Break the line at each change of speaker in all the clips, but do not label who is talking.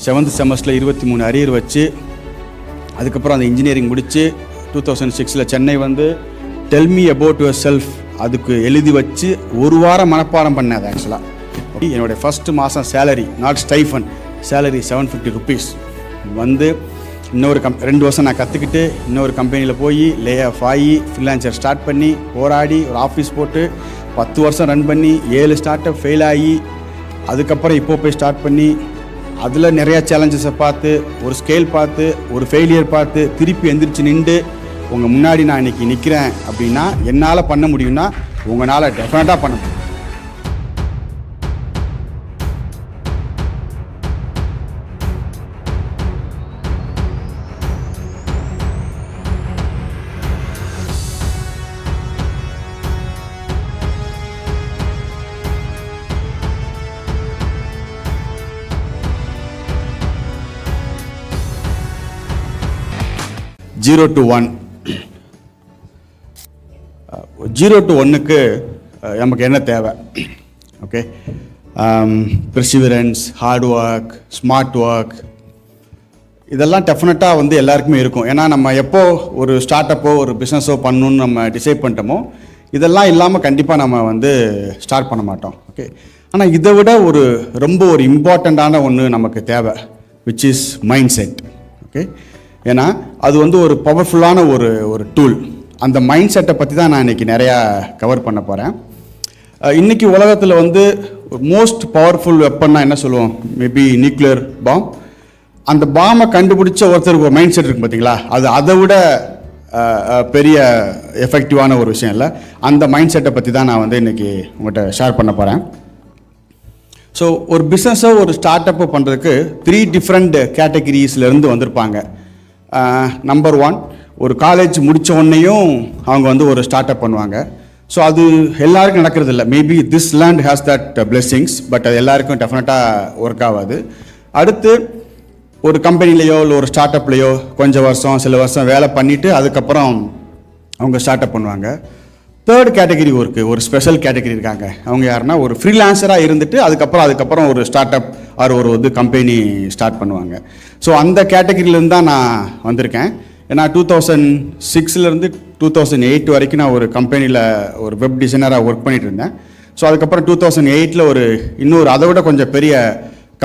7th செமஸ்டரில் 23 arrear வச்சு அதுக்கப்புறம் அந்த இன்ஜினியரிங் முடித்து 2006 சென்னை வந்து tell me about your self அதுக்கு எழுதி வச்சு ஒரு வாரம் மனப்பாடம் பண்ணேன். அது ஆக்சுவலாக என்னுடைய ஃபஸ்ட்டு மாதம் salary, not stipend, salary 750 rupees வந்து இன்னொரு 2 வருஷம் நான் கற்றுக்கிட்டு இன்னொரு கம்பெனியில் போய் லே ஆஃப் ஆகி ஃப்ரீலான்சர் ஸ்டார்ட் பண்ணி போராடி ஒரு ஆஃபீஸ் போட்டு 10 வருஷம் ரன் பண்ணி 7 ஸ்டார்ட் அப் ஃபெயில் ஆகி அதுக்கப்புறம் இப்போ போய் ஸ்டார்ட் பண்ணி அதில் நிறையா சேலஞ்சஸை பார்த்து ஒரு ஸ்கேல் பார்த்து ஒரு ஃபெயிலியர் பார்த்து திருப்பி எந்திரிச்சு நின்று உங்கள் முன்னாடி நான் இன்றைக்கி நிற்கிறேன் அப்படின்னா என்னால் பண்ண முடியும்னா உங்களால் டெஃபினட்டாக பண்ண முடியும். ஜீரோ டு ஒன் 0 to 1க்கு நமக்கு என்ன தேவை? Okay, perseverance, hard work, smart work, இதெல்லாம் டெஃபினட்டாக வந்து எல்லாருக்குமே இருக்கும். ஏன்னா நம்ம எப்போ ஒரு ஸ்டார்ட் அப்போ ஒரு பிஸ்னஸோ பண்ணணுன்னு நம்ம டிசைட் பண்ணிட்டோமோ இதெல்லாம் இல்லாமல் கண்டிப்பாக நம்ம வந்து ஸ்டார்ட் பண்ண மாட்டோம். ஓகே, ஆனால் இதை விட ரொம்ப ஒரு இம்பார்ட்டண்ட்டான ஒன்று நமக்கு தேவை, which is mind set. Okay, ஏன்னா அது வந்து ஒரு பவர்ஃபுல்லான ஒரு டூல். அந்த மைண்ட் செட்டை பற்றி தான் நான் இன்றைக்கி நிறையா கவர் பண்ண போகிறேன். இன்றைக்கி உலகத்தில் வந்து மோஸ்ட் பவர்ஃபுல் வெப்பன்னா என்ன சொல்லுவோம்? Maybe nuclear bomb. அந்த பாமை கண்டுபிடிச்ச ஒருத்தருக்கு ஒரு மைண்ட் செட் இருக்குது பார்த்தீங்களா, அது அதை விட பெரிய எஃபெக்டிவான ஒரு விஷயம் இல்லை. அந்த மைண்ட் செட்டை பற்றி தான் நான் வந்து இன்றைக்கி உங்கள்கிட்ட ஷேர் பண்ண போகிறேன். ஸோ ஒரு பிஸ்னஸோ ஒரு ஸ்டார்ட் அப்போ பண்ணுறதுக்கு 3 டிஃப்ரெண்ட் கேட்டகிரிஸ்லேருந்து வந்திருப்பாங்க. நம்பர் 1, ஒரு காலேஜ் முடித்த உடனேயும் அவங்க வந்து ஒரு ஸ்டார்ட் அப் பண்ணுவாங்க. ஸோ அது எல்லாருக்கும் நடக்கிறது இல்லை. Maybe this land has that blessings, but அது எல்லாருக்கும் டெஃபினட்டாக ஒர்க் ஆகாது. அடுத்து ஒரு கம்பெனிலேயோ இல்லை ஒரு ஸ்டார்ட் அப்லேயோ கொஞ்சம் வருஷம் சில வருஷம் வேலை பண்ணிவிட்டு அதுக்கப்புறம் அவங்க ஸ்டார்ட் அப் பண்ணுவாங்க. 3rd கேட்டகிரி ஒரு ஸ்பெஷல் கேட்டகிரி இருக்காங்க. அவங்க யாருன்னா ஒரு ஃப்ரீலான்சராக இருந்துட்டு அதுக்கப்புறம் ஒரு ஸ்டார்ட் அப் ஆர் ஒரு கம்பெனி ஸ்டார்ட் பண்ணுவாங்க. ஸோ அந்த கேட்டகிரிலேருந்து தான் நான் வந்திருக்கேன். ஏன்னா 2006 2008 வரைக்கும் நான் ஒரு கம்பெனியில் ஒரு வெப் டிசைனராக ஒர்க் பண்ணிகிட்டு இருந்தேன். ஸோ அதுக்கப்புறம் 2008 இன்னொரு அதை விட கொஞ்சம் பெரிய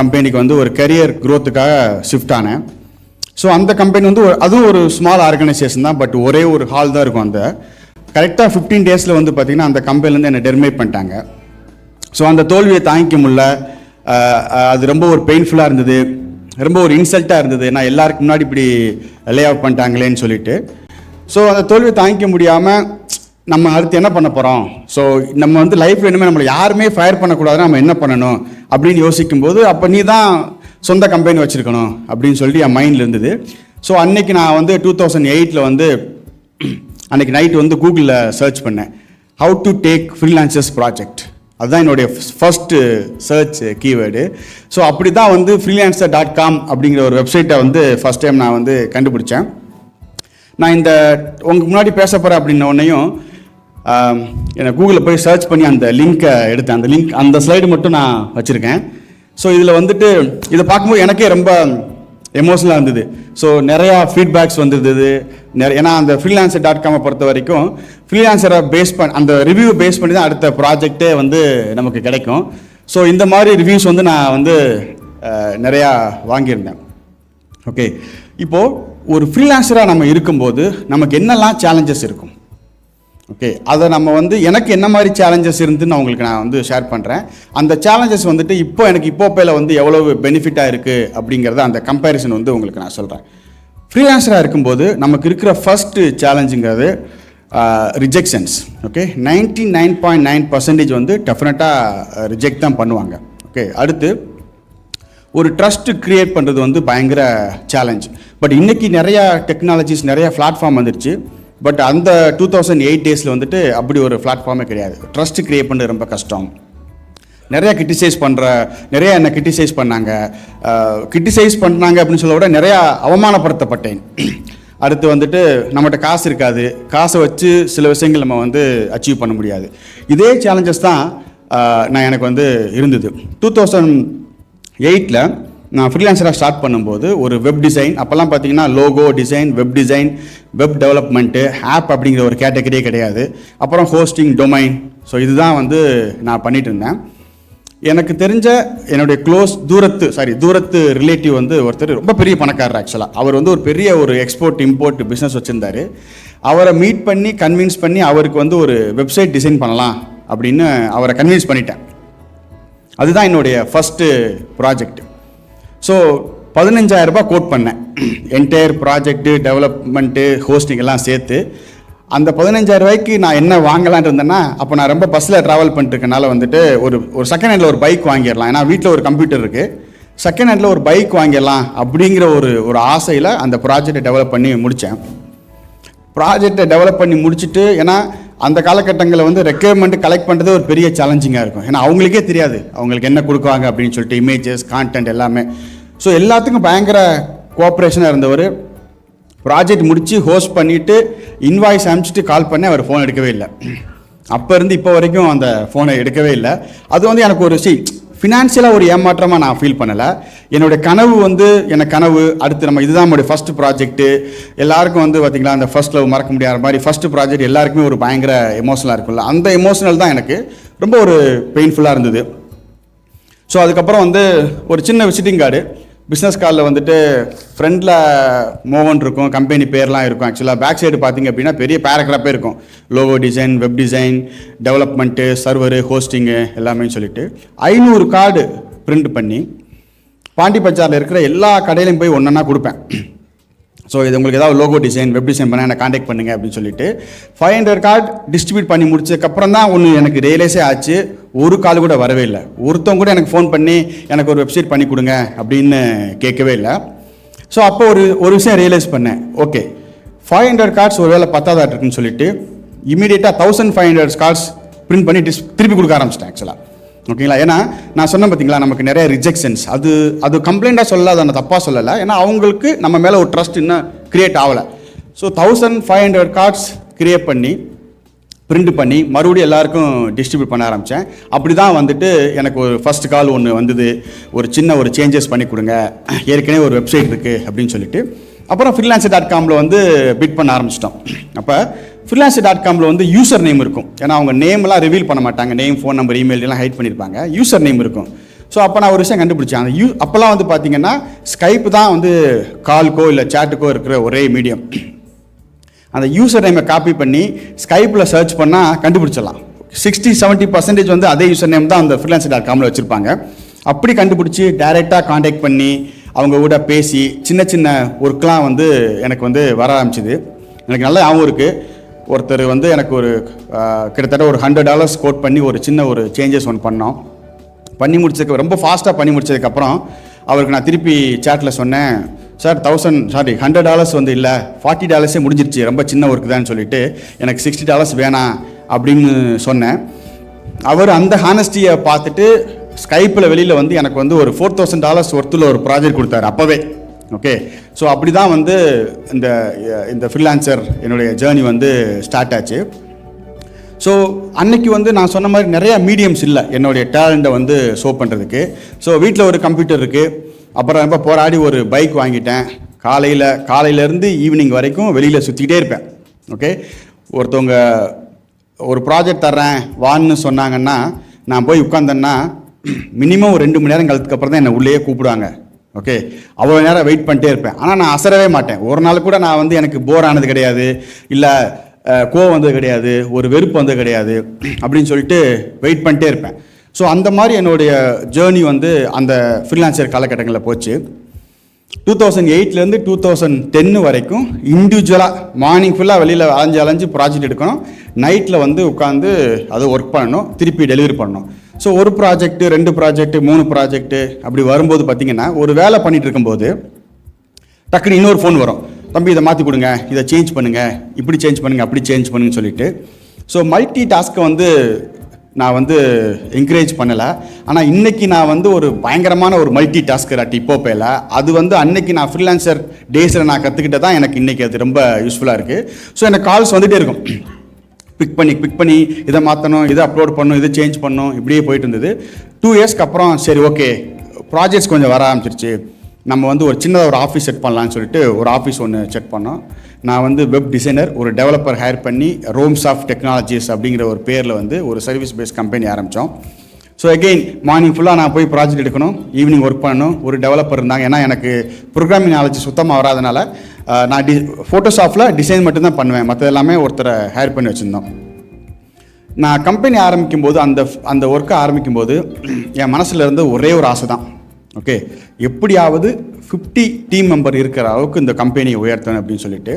கம்பெனிக்கு வந்து ஒரு கரியர் க்ரோத்துக்காக ஷிஃப்ட் ஆனேன். ஸோ அந்த கம்பெனி வந்து அதுவும் ஒரு ஸ்மால் ஆர்கனைசேஷன் தான், பட் ஒரே ஒரு ஹால் தான் இருக்கும். அந்த கரெக்டாக 15 days வந்து பார்த்திங்கன்னா அந்த கம்பெனிலேருந்து என்னை டெர்மினேட் பண்ணிட்டாங்க. ஸோ அந்த தோல்வியை தாங்கிக்க முடியல. அது ரொம்ப ஒரு பெயின்ஃபுல்லாக இருந்தது, ரொம்ப ஒரு இன்சல்ட்டாக இருந்தது. நான் எல்லாருக்கு முன்னாடி இப்படி லே ஆஃப் பண்ணிட்டாங்களேன்னு சொல்லிட்டு. ஸோ அந்த தோல்வியை தாங்கிக்க முடியாமல் நம்ம அடுத்து என்ன பண்ண போகிறோம், ஸோ நம்ம வந்து லைஃப்பில் இனிமேல் நம்மளை யாருமே ஃபயர் பண்ணக்கூடாதுன்னா நம்ம என்ன பண்ணணும் அப்படின்னு யோசிக்கும்போது அப்போ நீ தான் சொந்த கம்பெனி வச்சுருக்கணும் அப்படின்னு சொல்லிட்டு என் மைண்டில் இருந்தது. ஸோ அன்றைக்கி நான் வந்து 2008 வந்து அன்றைக்கி நைட்டு வந்து கூகுளில் சர்ச் பண்ணேன், how to take freelancers project. அதுதான் என்னுடைய ஃபஸ்ட்டு சர்ச் கீவேர்டு. ஸோ அப்படி தான் வந்து freelancer.com அப்படிங்கிற ஒரு வெப்சைட்டை வந்து ஃபஸ்ட் டைம் நான் வந்து கண்டுபிடிச்சேன். நான் உங்களுக்கு முன்னாடி பேச போகிறேன் அப்படின்ன உடனேயும் எனக்கு கூகுளில் போய் சர்ச் பண்ணி அந்த லிங்க்கை எடுத்தேன். அந்த ஸ்லைடு மட்டும் நான் வச்சுருக்கேன். ஸோ இதில் வந்துட்டு இதை பார்க்கும்போது எனக்கே ரொம்ப எமோஷனலாக இருந்தது. ஸோ நிறையா ஃபீட்பேக்ஸ் வந்துருந்தது. ஏன்னா அந்த freelancer.com பொறுத்த வரைக்கும் ஃப்ரீலான்சரை அந்த ரிவ்யூ பேஸ் பண்ணி தான் அடுத்த ப்ராஜெக்டே வந்து நமக்கு கிடைக்கும். ஸோ இந்த மாதிரி ரிவ்யூஸ் வந்து நான் வந்து நிறையா வாங்கியிருந்தேன். ஓகே, இப்போது ஒரு ஃப்ரீலான்சராக நம்ம இருக்கும்போது நமக்கு என்னெல்லாம் சேலஞ்சஸ் இருக்கும்? ஓகே, அதை நம்ம வந்து எனக்கு என்ன மாதிரி சேலஞ்சஸ் இருந்துன்னு நான் வந்து ஷேர் பண்ணுறேன். அந்த சேலஞ்சஸ் வந்துட்டு எனக்கு இப்போப்பையில் வந்து எவ்வளவு பெனிஃபிட்டாக இருக்குது அப்படிங்கிறத அந்த கம்பேரிசன் வந்து உங்களுக்கு நான் சொல்கிறேன். ஃப்ரீலான்சராக இருக்கும்போது நமக்கு இருக்கிற ஃபஸ்ட்டு சேலஞ்சுங்கிறது ரிஜெக்ஷன்ஸ். ஓகே, 99.9% வந்து டெஃபினட்டாக ரிஜெக்ட் தான் பண்ணுவாங்க. ஓகே, அடுத்து ஒரு ட்ரஸ்ட் க்ரியேட் பண்ணுறது வந்து பயங்கர சேலஞ்ச். பட் இன்றைக்கி நிறையா டெக்னாலஜிஸ் நிறையா பிளாட்ஃபார்ம் வந்துருச்சு. பட் அந்த 2008 days வந்துட்டு அப்படி ஒரு பிளாட்ஃபார்மே கிடையாது. ட்ரஸ்ட் க்ரியேட் பண்ணுறது ரொம்ப கஷ்டம். நிறையா நிறையா என்னை கிரிட்டிசைஸ் பண்ணாங்க அப்படின்னு சொல்ல விட நிறையா அவமானப்படுத்தப்பட்டேன். அடுத்து வந்துட்டு நம்மகிட்ட காசு இருக்காது, காசை வச்சு சில விஷயங்கள் நம்ம வந்து அச்சீவ் பண்ண முடியாது. இதே சேலஞ்சஸ் தான் எனக்கு வந்து இருந்தது. 2008 நான் ஃப்ரீலான்சராக ஸ்டார்ட் பண்ணும்போது ஒரு வெப் டிசைன், அப்போல்லாம் பார்த்தீங்கன்னா logo design, web development, app அப்படிங்கிற ஒரு கேட்டகரியே கிடையாது. அப்புறம் ஹோஸ்டிங், டொமைன். ஸோ இதுதான் வந்து நான் பண்ணிகிட்டு இருந்தேன். எனக்கு தெரிஞ்ச என்னுடைய தூரத்து ரிலேட்டிவ் வந்து ஒருத்தர் ரொம்ப பெரிய பணக்காரர். ஆக்சுவலாக அவர் வந்து ஒரு பெரிய ஒரு எக்ஸ்போர்ட் இம்போர்ட் பிஸ்னஸ் வச்சுருந்தார். அவரை மீட் பண்ணி கன்வின்ஸ் பண்ணி அவருக்கு வந்து ஒரு வெப்சைட் டிசைன் பண்ணலாம் அப்படின்னு அவரை கன்வின்ஸ் பண்ணிட்டேன். அதுதான் என்னுடைய ஃபஸ்ட்டு ப்ராஜெக்ட். ஸோ 15,000 ரூபாய் கோட் பண்ணேன். என்டையர் ப்ராஜெக்ட்டு, டெவலப்மெண்ட்டு, ஹோஸ்டிங் எல்லாம் சேர்த்து. அந்த 15,000 ரூபாய்க்கு நான் என்ன வாங்கலான் இருந்தேன்னா, அப்போ நான் ரொம்ப பஸ்ஸில் ட்ராவல் பண்ணிட்டுருக்கனால வந்துட்டு ஒரு செகண்ட் ஹேண்டில் ஒரு பைக் வாங்கிடலாம். ஏன்னா வீட்டில் ஒரு கம்ப்யூட்டர் இருக்குது, செகண்ட் ஹேண்டில் ஒரு பைக் வாங்கிடலாம் அப்படிங்கிற ஒரு ஆசையில் அந்த ப்ராஜெக்டை டெவலப் பண்ணி முடித்தேன். ப்ராஜெக்டை டெவலப் பண்ணி முடிச்சுட்டு, ஏன்னா அந்த காலகட்டங்களில் வந்து ரெக்யர்மெண்ட் கலெக்ட் பண்ணுறது ஒரு பெரிய சேலஞ்சிங்காக இருக்கும். ஏன்னா அவங்களுக்கே தெரியாது அவங்களுக்கு என்ன கொடுக்குவாங்க அப்படின்னு சொல்லிட்டு, இமேஜஸ், கான்டென்ட் எல்லாமே. ஸோ எல்லாத்துக்கும் பயங்கர கோஆப்ரேஷனாக இருந்தவர். ப்ராஜெக்ட் முடித்து ஹோஸ்ட் பண்ணிவிட்டு இன்வாய்ஸ் அனுப்பிச்சிட்டு கால் பண்ணி அவர் ஃபோன் எடுக்கவே இல்லை. அப்போ இருந்து இப்போ வரைக்கும் அந்த ஃபோனை எடுக்கவே இல்லை. அது வந்து எனக்கு ஒரு ஃபினான்ஷியலாக ஒரு ஏமாற்றமாக நான் ஃபீல் பண்ணலை. என்னுடைய கனவு வந்து கனவு அடுத்து நம்ம இதுதான் நம்மளுடைய ஃபஸ்ட்டு ப்ராஜெக்ட்டு. எல்லாருக்கும் வந்து பார்த்திங்களா அந்த ஃபஸ்ட் லவ் மறக்க முடியாத மாதிரி ஃபஸ்ட்டு ப்ராஜெக்ட் எல்லாருக்குமே ஒரு பயங்கர எமோஷனலாக இருக்கும்ல, அந்த எமோஷனல் தான் எனக்கு ரொம்ப ஒரு பெயின்ஃபுல்லாக இருந்தது. ஸோ அதுக்கப்புறம் வந்து ஒரு சின்ன விசிட்டிங் கார்டு, பிஸ்னஸ் கார்டில் வந்துட்டு ஃப்ரண்டில் மோவன் இருக்கும், கம்பெனி பேர்லாம் இருக்கும். ஆக்சுவலாக பேக் சைடு பார்த்திங்க அப்படின்னா பெரிய பேராகிராஃபே இருக்கும். Logo design, web design, development, server, hosting எல்லாமே சொல்லிட்டு 500 கார்டு பிரிண்ட் பண்ணி பாண்டி பஜாரில் இருக்கிற எல்லா கடையிலையும் போய் ஒன்றா கொடுப்பேன். ஸோ இது உங்களுக்கு ஏதாவது லோகோ டிசைன், வெப் டிசைன் பண்ணால் என்னை காண்டாக்ட் பண்ணுங்கள் அப்படின்னு சொல்லிட்டு 500 கார்டு டிஸ்ட்ரிபியூட் பண்ணி முடிச்சதுக்கப்புறம் தான் ஒன்று எனக்கு ரியலைஸே ஆச்சு. ஒரு கால் கூட வரவே இல்லை. ஒருத்தவங்க கூட எனக்கு ஃபோன் பண்ணி எனக்கு ஒரு வெப்சைட் பண்ணி கொடுங்க அப்படின்னு கேட்கவே இல்லை. ஸோ அப்போ ஒரு விஷயம் ரியலைஸ் பண்ணேன். ஓகே, 500 கார்ட்ஸ் ஒரு வேலை பத்தாதாட்டு இருக்குன்னு சொல்லிட்டு இமீடியட்டாக 1500 கார்ட்ஸ் பிரிண்ட் பண்ணி திருப்பி கொடுக்க ஆரம்பிச்சிட்டேன் ஆக்சுவலாக. ஓகேங்களா? ஏன்னா நான் சொன்னேன் பார்த்தீங்களா, நமக்கு நிறைய ரிஜெக்ஷன்ஸ், அது கம்ப்ளைண்ட்டாக சொல்லலை, அதை நான் தப்பாக சொல்லலை. ஏன்னா அவங்களுக்கு நம்ம மேலே ஒரு ட்ரஸ்ட் இன்னும் க்ரியேட் ஆகலை. ஸோ 1500 கார்ட்ஸ் க்ரியேட் பண்ணி பிரிண்ட் பண்ணி மறுபடியும் எல்லாருக்கும் டிஸ்ட்ரிபியூட் பண்ண ஆரம்பித்தேன். அப்படி தான் வந்துட்டு எனக்கு ஒரு ஃபஸ்ட் கால் ஒன்று வந்தது, ஒரு சேஞ்சஸ் பண்ணி கொடுங்க, ஏற்கனவே ஒரு வெப்சைட் இருக்குது அப்படின்னு சொல்லிட்டு. அப்புறம் freelancer.comல வந்து பிட் பண்ண ஆரம்பிச்சிட்டோம். அப்போ freelancer.comல வந்து யூசர் நேம் இருக்கும். ஏன்னா அவங்க நேம்லாம் ரிவீல் பண்ண மாட்டாங்க, நேம், ஃபோன் நம்பர், இமெயில் எல்லாம் ஹைட் பண்ணியிருப்பாங்க, யூசர் நேம் இருக்கும். ஸோ அப்போ நான் ஒரு விஷயம் கண்டுபிடிச்சேன். அப்போல்லாம் வந்து பார்த்தீங்கன்னா ஸ்கைப் தான் வந்து கால்க்கோ இல்லை சேட்டுக்கோ இருக்கிற ஒரே மீடியம். அந்த யூசர் நேமை காப்பி பண்ணி ஸ்கைப்பில் சர்ச் பண்ணால் கண்டுபிடிச்சிடலாம். 60-70% வந்து அதே யூசர் நேம் தான் அந்த freelancer.comல வச்சுருப்பாங்க. அப்படி கண்டுபிடிச்சி டைரெக்டாக காண்டாக்ட் பண்ணி அவங்க கூட பேசி சின்ன ஒர்க்லாம் வந்து எனக்கு வந்து வர ஆரம்பிச்சிது. எனக்கு நல்லா ஞாபகம் இருக்குது. ஒருத்தர் வந்து எனக்கு கிட்டத்தட்ட ஒரு $100 கோட் பண்ணி ஒரு சேஞ்சஸ் ஒன்று பண்ணோம். பண்ணி முடிச்சதுக்கு ரொம்ப ஃபாஸ்ட்டாக பண்ணி முடிச்சதுக்கப்புறம் அவருக்கு நான் திருப்பி சேட்டில் சொன்னேன், சார் $100 வந்து இல்லை, $40 முடிஞ்சிருச்சு, ரொம்ப சின்ன ஒர்க்கு தான் சொல்லிட்டு எனக்கு $60 வேணாம் அப்படின்னு சொன்னேன். அவர் அந்த ஹானஸ்டியை பார்த்துட்டு ஸ்கைப்பில் வெளியில் வந்து எனக்கு வந்து ஒரு $4,000 ஒர்த்தில் ஒரு ப்ராஜெக்ட் கொடுத்தாரு அப்போவே. ஓகே, ஸோ அப்படி தான் வந்து இந்த ஃப்ரீலான்சர் என்னுடைய ஜேர்னி வந்து ஸ்டார்ட் ஆச்சு. ஸோ அன்னைக்கு வந்து நான் சொன்ன மாதிரி நிறையா மீடியம்ஸ் இல்லை என்னுடைய டேலண்ட்டை வந்து ஷோ பண்ணுறதுக்கு. ஸோ வீட்டில் ஒரு கம்ப்யூட்டர் இருக்குது. அப்புறம் ரொம்ப போராடி ஒரு பைக் வாங்கிட்டேன். காலையிலேருந்து ஈவினிங் வரைக்கும் வெளியில் சுற்றிக்கிட்டே இருப்பேன். ஓகே, ஒருத்தவங்க ஒரு ப்ராஜெக்ட் தர்றேன் வான்னு சொன்னாங்கன்னா நான் போய் உட்காந்தேன்னா மினிமம் ஒரு 2 மணி நேரம் கழித்துக்கப்புறம் தான் என்னை உள்ளேயே கூப்பிடுவாங்க. ஓகே, அவ்வளோ நேரம் வெயிட் பண்ணிட்டே இருப்பேன். ஆனால் நான் அசரவே மாட்டேன். ஒரு நாள் கூட நான் வந்து எனக்கு போர் ஆனது கிடையாது, இல்லை கோவம் வந்தது கிடையாது, ஒரு வெறுப்பு வந்தது கிடையாது அப்படின்னு சொல்லிட்டு வெயிட் பண்ணிட்டே இருப்பேன். ஸோ அந்த மாதிரி என்னுடைய ஜேர்னி வந்து அந்த ஃப்ரீலான்சர் காலகட்டங்களில் போச்சு. 2008லேருந்து 2010 வரைக்கும் இண்டிவிஜுவலாக மார்னிங் ஃபுல்லாக வெளியில் அலைஞ்சு ப்ராஜெக்ட் எடுக்கணும், நைட்டில் வந்து உட்காந்து அதை ஒர்க் பண்ணணும், திருப்பி டெலிவரி பண்ணணும். ஸோ ஒரு ப்ராஜெக்ட்டு, 2 ப்ராஜெக்ட்டு, 3 ப்ராஜெக்ட்டு அப்படி வரும்போது பார்த்திங்கன்னா ஒரு வேலை பண்ணிகிட்டு இருக்கும்போது டக்குன்னு இன்னொரு ஃபோன் வரும், தம்பி இதை மாற்றி கொடுங்க, இதை சேஞ்ச் பண்ணுங்கள், இப்படி சேஞ்ச் பண்ணுங்கள், அப்படி சேஞ்ச் பண்ணுங்கன்னு சொல்லிட்டு. ஸோ மல்டி டாஸ்க்கை வந்து நான் வந்து என்கரேஜ் பண்ணலை. ஆனால் இன்றைக்கி நான் வந்து ஒரு பயங்கரமான ஒரு மல்டி டாஸ்கர் இப்போப்பேல. அது வந்து அன்னைக்கு நான் ஃப்ரீலான்சர் டேஸில் நான் கற்றுக்கிட்ட தான் எனக்கு இன்றைக்கி அது ரொம்ப யூஸ்ஃபுல்லாக இருக்குது. ஸோ எனக்கு கால்ஸ் வந்துகிட்டே இருக்கும், பிக் பண்ணி இதை மாற்றணும், இதை அப்லோட் பண்ணணும், இதை சேஞ்ச் பண்ணணும், இப்படியே போயிட்டு இருந்தது. 2 இயர்ஸ்க்கு அப்புறம் சரி ஓகே ப்ராஜெக்ட்ஸ் கொஞ்சம் வர ஆரம்பிச்சிருச்சு. நம்ம வந்து ஒரு சின்னதாக ஒரு ஆஃபீஸ் செட் பண்ணலான்னு சொல்லிட்டு ஒரு ஆஃபீஸ் ஒன்று செட் பண்ணோம். நான் வந்து வெப் டிசைனர், ஒரு டெவலப்பர் ஹையர் பண்ணி ரோம்ஸ் ஆஃப் டெக்னாலஜிஸ் அப்படிங்கிற ஒரு பேரில் வந்து ஒரு சர்வீஸ் பேஸ்ட் கம்பெனி ஆரம்பித்தோம். ஸோ அகெயின் மார்னிங் ஃபுல்லாக நான் போய் ப்ராஜெக்ட் எடுக்கணும், ஈவினிங் ஒர்க் பண்ணணும். ஒரு டெவலப்பர் இருந்தாங்க, ஏன்னா எனக்கு ப்ரோக்ராமிங் நாலேஜ் சுத்தமாக வராதனால நான் ஃபோட்டோஷாப்பில் டிசைன் மட்டும்தான் பண்ணுவேன், மற்ற எல்லாமே ஒருத்தரை ஹையர் பண்ணி வச்சுருந்தோம். நான் கம்பெனி ஆரம்பிக்கும்போது அந்த ஒர்க்கை ஆரம்பிக்கும்போது என் மனசில் இருந்து ஒரே ஒரு ஆசை தான். ஓகே, எப்படியாவது 50 டீம் மெம்பர் இருக்கிற அளவுக்கு இந்த கம்பெனியை உயர்த்தணும் அப்படின்னு சொல்லிட்டு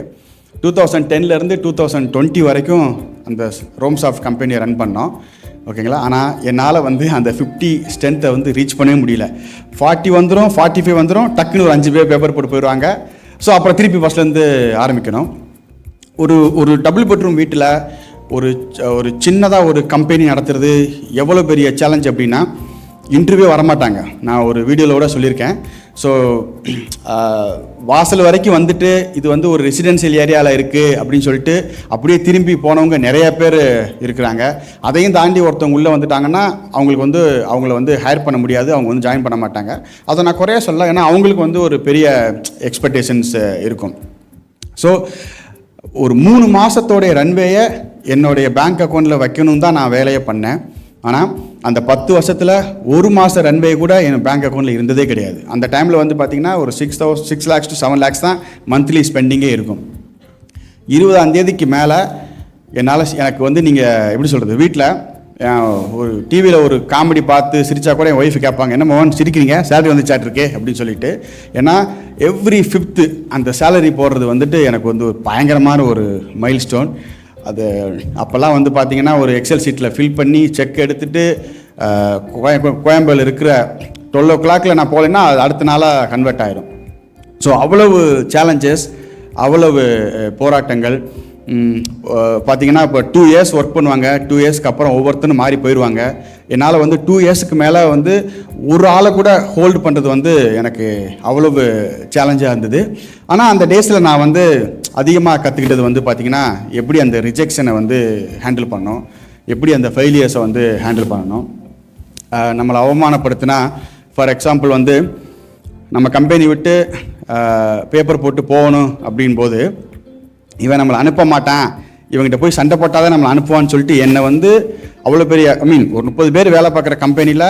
2010 2020 வரைக்கும் அந்த ரோம்ஸ் ஆஃப் கம்பெனியை ரன் பண்ணோம். ஓகேங்களா. ஆனால் என்னால் வந்து அந்த 50 ஸ்ட்ரென்த்தை வந்து ரீச் பண்ணவே முடியல. 40 வந்துடும், 45 வந்துடும், டக்குன்னு ஒரு 5 பேர் பேப்பர் போட்டு போயிடுவாங்க. ஸோ அப்புறம் திருப்பி ஃபஸ்ட்லேருந்து ஆரம்பிக்கணும். ஒரு டபுள் பெட்ரூம் வீட்டில் ஒரு சின்னதாக ஒரு கம்பெனி நடத்துறது எவ்வளோ பெரிய சேலஞ்ச் அப்படின்னா, இன்டர்வியூ வரமாட்டாங்க. நான் ஒரு வீடியோவில் கூட சொல்லியிருக்கேன். ஸோ வாசல் வரைக்கும் வந்துட்டு இது வந்து ஒரு ரெசிடென்ஷியல் ஏரியாவில் இருக்குது அப்படின்னு சொல்லிட்டு அப்படியே திரும்பி போனவங்க நிறைய பேர் இருக்கிறாங்க. அதையும் தாண்டி ஒருத்தவங்க உள்ளே வந்துட்டாங்கன்னா அவங்கள வந்து ஹையர் பண்ண முடியாது, அவங்க வந்து ஜாயின் பண்ண மாட்டாங்க. அதை நான் குறைய சொல்ல, ஏன்னா அவங்களுக்கு வந்து ஒரு பெரிய எக்ஸ்பெக்டேஷன்ஸ் இருக்கும். ஸோ ஒரு 3 மாதத்தோடைய ரன்வேயை என்னுடைய பேங்க் அக்கௌண்ட்டில் வைக்கணும் தான் நான் வேலையை பண்ணேன். ஆனால் அந்த 10 வருஷத்தில் 1 மாத ரன்வே கூட என் பேங்க் அக்கௌண்ட்டில் இருந்ததே கிடையாது. அந்த டைமில் வந்து பார்த்திங்கன்னா ஒரு 6 lakhs to 7 lakhs தான் மந்த்லி ஸ்பெண்டிங்கே இருக்கும். 20ஆம் தேதிக்கு மேலே எனக்கு வந்து நீங்கள் எப்படி சொல்கிறது, வீட்டில் ஒரு டிவியில் ஒரு காமெடி பார்த்து சிரித்தா கூட என் ஒய்ஃபு கேட்பாங்க, என்ன மோகன் சிரிக்கிறீங்க, சேலரி வந்து சாட்டிருக்கே அப்படின்னு சொல்லிட்டு. ஏன்னா எவ்ரி 5th அந்த சேலரி போடுறது வந்துட்டு எனக்கு வந்து ஒரு பயங்கரமான ஒரு மைல் ஸ்டோன். அது அப்போல்லாம் வந்து பார்த்திங்கன்னா ஒரு எக்ஸல் சீட்டில் ஃபில் பண்ணி செக் எடுத்துகிட்டு கோயம்பேடில் இருக்கிற 12 o'clock நான் போகலைன்னா அது அடுத்த நாளாக கன்வெர்ட் ஆகிடும். ஸோ அவ்வளவு சேலஞ்சஸ், அவ்வளவு போராட்டங்கள். பார்த்திங்கன்னா இப்போ 2 years ஒர்க் பண்ணுவாங்க, 2 yearsக்கு அப்புறம் ஒவ்வொருத்தரும் மாறி போயிடுவாங்க. என்னால் வந்து 2 yearsக்கு மேலே வந்து ஒரு ஆளை கூட ஹோல்டு பண்ணுறது வந்து எனக்கு அவ்வளவு சேலஞ்சாக இருந்தது. ஆனால் அந்த டேஸில் நான் வந்து அதிகமாக கற்றுக்கிட்டது வந்து பார்த்திங்கன்னா, எப்படி அந்த ரிஜெக்ஷனை வந்து ஹேண்டில் பண்ணணும், எப்படி அந்த ஃபெயிலியர்ஸை வந்து ஹேண்டில் பண்ணணும். நம்மளை அவமானப்படுத்தினா, ஃபார் எக்ஸாம்பிள் வந்து நம்ம கம்பெனி விட்டு பேப்பர் போட்டு போகணும் அப்படின்போது இவன் நம்மளை அனுப்ப மாட்டான், இவங்ககிட்ட போய் சண்டை போட்டால் தான் நம்மளை அனுப்புவான்னு சொல்லிட்டு என்னை வந்து அவ்வளோ பெரிய ஒரு 30 பேர் வேலை பார்க்குற கம்பெனியில்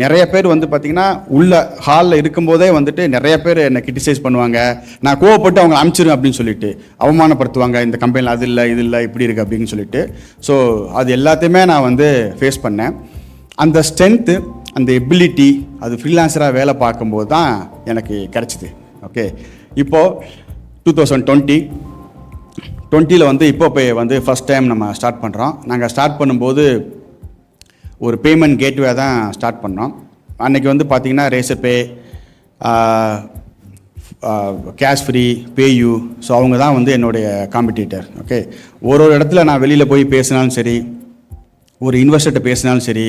நிறைய பேர் வந்து பார்த்திங்கன்னா உள்ள ஹாலில் இருக்கும்போதே வந்துட்டு நிறைய பேர் என்னை கிரிட்டிசைஸ் பண்ணுவாங்க. நான் கோவப்பட்டு அவங்க அனுப்பிச்சிருவேன் அப்படின்னு சொல்லிட்டு அவமானப்படுத்துவாங்க, இந்த கம்பெனியில் அது இல்லை இது இல்லை இப்படி இருக்குது அப்படின்னு சொல்லிட்டு. ஸோ அது எல்லாத்தையுமே நான் வந்து ஃபேஸ் பண்ணேன். அந்த ஸ்ட்ரென்த்து, அந்த எபிலிட்டி, அது ஃப்ரீலான்சராக வேலை பார்க்கும்போது தான் எனக்கு கிடச்சிது. ஓகே, இப்போது 2020 வந்து இப்போ வந்து ஃபஸ்ட் டைம் நம்ம ஸ்டார்ட் பண்ணுறோம். நாங்கள் ஸ்டார்ட் பண்ணும்போது ஒரு பேமெண்ட் கேட்வே தான் ஸ்டார்ட் பண்ணோம். அன்றைக்கி வந்து பார்த்திங்கன்னா Razorpay, cash free, PayU, so அவங்க தான் வந்து என்னுடைய காம்படிட்டர். ஓகே, ஒரு இடத்துல நான் வெளியில் போய் பேசினாலும் சரி, ஒரு இன்வெஸ்டர்கிட்ட பேசினாலும் சரி,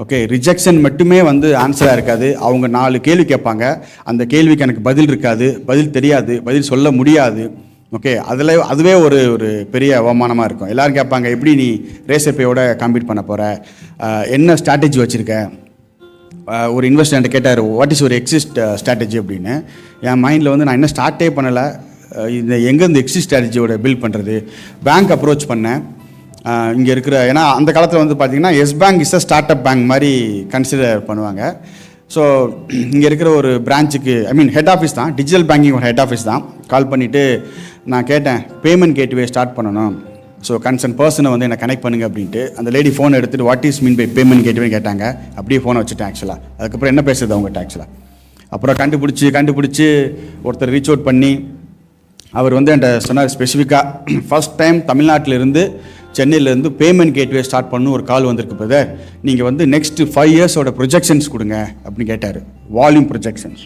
ஓகே, ரிஜெக்ஷன் மட்டுமே வந்து ஆன்சராக இருக்காது. அவங்க 4 கேள்வி கேட்பாங்க, அந்த கேள்விக்கு எனக்கு பதில் இருக்காது, பதில் தெரியாது, பதில் சொல்ல முடியாது. ஓகே, அதுவே ஒரு பெரிய அவமானமாக இருக்கும். எல்லோரும் கேட்பாங்க, எப்படி நீ ரேசர்பேயோட காம்பீட் பண்ண போகிற, என்ன ஸ்ட்ராட்டஜி வச்சுருக்க. ஒரு இன்வெஸ்டர் கேட்டார், வாட் இஸ் ஒரு எக்ஸிஸ்ட் ஸ்ட்ராட்டஜி அப்படின்னு. என் மைண்டில் வந்து நான் என்ன ஸ்டார்ட்டே பண்ணலை, இந்த எங்கேருந்து எக்ஸிஸ்ட் ஸ்ட்ராட்டஜியோட பில்ட் பண்ணுறது. பேங்க் அப்ரோச் பண்ணேன். இங்கே இருக்கிற, ஏன்னா அந்த காலத்தில் வந்து பார்த்திங்கன்னா Yes Bank is a start up bank மாதிரி கன்சிடர் பண்ணுவாங்க. ஸோ இங்கே இருக்கிற ஒரு பிரான்ச்சுக்கு, ஹெட் ஆஃபீஸ் தான், டிஜிட்டல் பேங்கிங் ஒரு ஹெட் ஆஃபீஸ் தான். கால் பண்ணிவிட்டு நான் கேட்டேன், பேமெண்ட் கேட்வே ஸ்டார்ட் பண்ணணும், ஸோ கன்சர்ன் பர்சனை வந்து என்னை கனெக்ட் பண்ணுங்க அப்படின்ட்டு. அந்த லேடி ஃபோன் எடுத்துகிட்டு what is mean by payment கேட்வேன்னு கேட்டாங்க. அப்படியே ஃபோனை வச்சுட்டேன் ஆக்சுவலாக. அதுக்கப்புறம் என்ன பேசுறது அவங்ககிட்ட ஆக்சுவலாக. அப்புறம் கண்டுபிடிச்சி ஒருத்தர் ரீச் அவுட் பண்ணி அவர் வந்து என்கிட்ட சொன்னார் ஸ்பெசிஃபிக்காக, ஃபஸ்ட் டைம் தமிழ்நாட்டிலேருந்து சென்னையிலேருந்து பேமெண்ட் கேட்வே ஸ்டார்ட் பண்ணணும் ஒரு கால் வந்திருக்கு பிரதர், நீங்கள் வந்து நெக்ஸ்ட் 5 yearsோட ப்ரொஜெக்ஷன்ஸ் கொடுங்க அப்படின்னு கேட்டார். Volume projections.